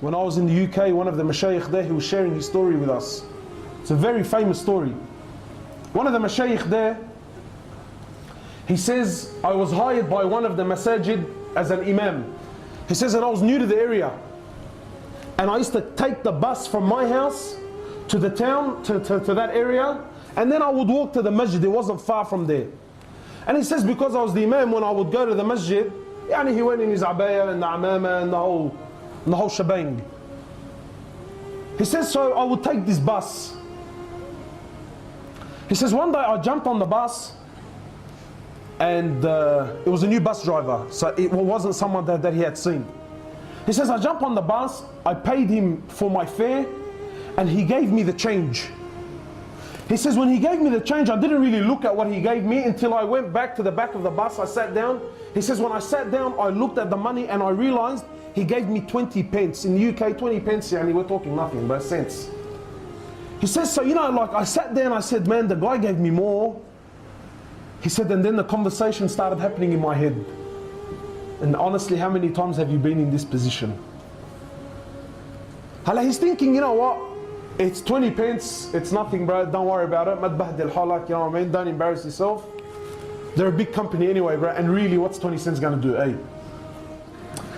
When I was in the UK, one of the mashayikh there, he was sharing his story with us. It's a very famous story. One of the mashayikh there, he says, I was hired by one of the masajid as an imam. He says, and I was new to the area. And I used to take the bus from my house to the town, to that area, and then I would walk to the masjid. It wasn't far from there. And he says, because I was the imam, when I would go to the masjid, yani he went in his abaya and the amama and the whole shebang. He says, so I would take this bus. He says, one day I jumped on the bus, and it was a new bus driver, so it wasn't someone that he had seen. He says, I jumped on the bus, I paid him for my fare, and he gave me the change. He says, when he gave me the change, I didn't really look at what he gave me until I went back to the back of the bus. I sat down. He says, when I sat down, I looked at the money and I realized he gave me 20 pence. In the UK, 20 pence, and we're talking nothing, but cents. He says, so like I sat there and I said, man, the guy gave me more. He said, and then the conversation started happening in my head. And honestly, how many times have you been in this position? He's thinking, you know what? It's 20 pence, it's nothing, bro, don't worry about it. Madbahdil halak, you know what I mean? Don't embarrass yourself. They're a big company anyway, bro, and really, what's 20 cents gonna do, eh?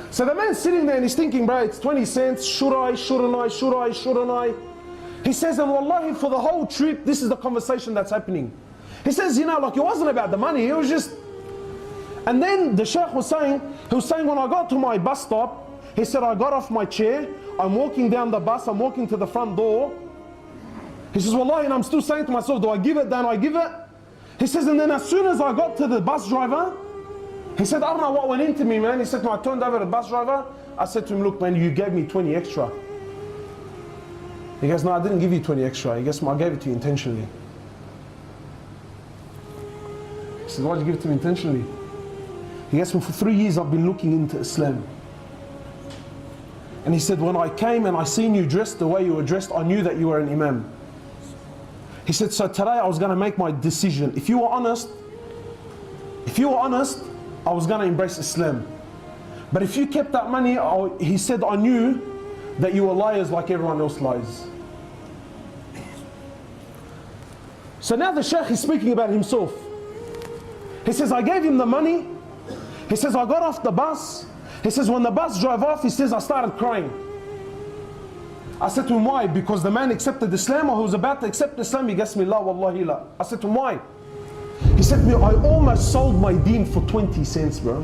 So the man's sitting there and he's thinking, bro, it's 20 cents, should I, shouldn't I, should I, shouldn't I? He says, and wallahi, for the whole trip, this is the conversation that's happening. He says, like it wasn't about the money, it was just... And then the Shaykh was saying, when I got to my bus stop, he said, I got off my chair, I'm walking down the bus, I'm walking to the front door. He says, wallahi, and I'm still saying to myself, do I give it, don't I give it? He says, and then as soon as I got to the bus driver, he said, I don't know what went into me, man. He said, I turned over to the bus driver, I said to him, look, man, you gave me 20 extra. He goes, no, I didn't give you 20 extra. He goes, I gave it to you intentionally. He said, why did you give it to me intentionally? He goes, well, for 3 years I've been looking into Islam. And he said, when I came and I seen you dressed the way you were dressed, I knew that you were an imam. He said, so today I was going to make my decision. If you were honest, I was going to embrace Islam. But if you kept that money, he said, I knew that you were liars like everyone else lies. So now the Shaykh is speaking about himself. He says, I gave him the money. He says, I got off the bus. He says, when the bus drove off, he says, I started crying. I said to him, why? Because the man accepted Islam, or he was about to accept Islam. He goes, la wallahi la. I said to him, why? He said to me, I almost sold my deen for 20 cents, bro.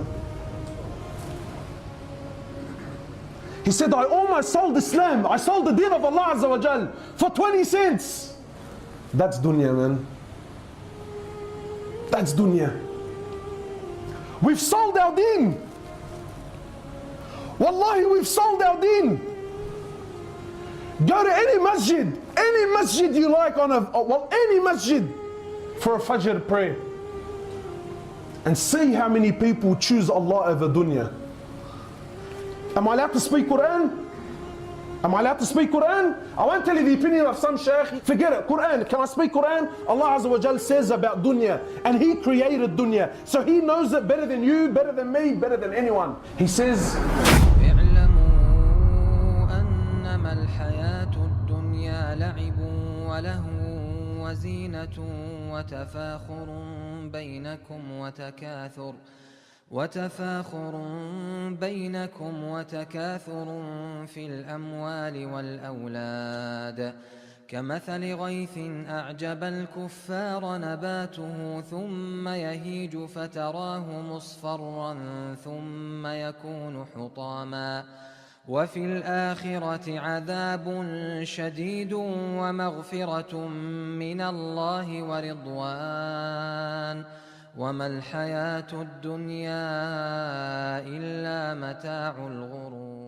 He said, I almost sold Islam. I sold the deen of Allah Azza wa Jal for 20 cents. That's dunya, man. That's dunya. We've sold our deen. Wallahi, we've sold our deen. Go to any masjid you like any masjid for a Fajr prayer, and see how many people choose Allah over dunya. Am I allowed to speak Quran? Am I allowed to speak Quran? I won't tell you the opinion of some shaykh. Forget it. Quran. Can I speak Quran? Allah Azza wa Jal says about dunya, and He created dunya. So He knows it better than you, better than me, better than anyone. He says, وتفاخر بينكم وتكاثر في الأموال والأولاد كمثل غيث أعجب الكفار نباته ثم يهيج فتراه مصفرا ثم يكون حطاما وفي الآخرة عذاب شديد ومغفرة من الله ورضوان وما الحياة الدنيا إلا متاع الغرور.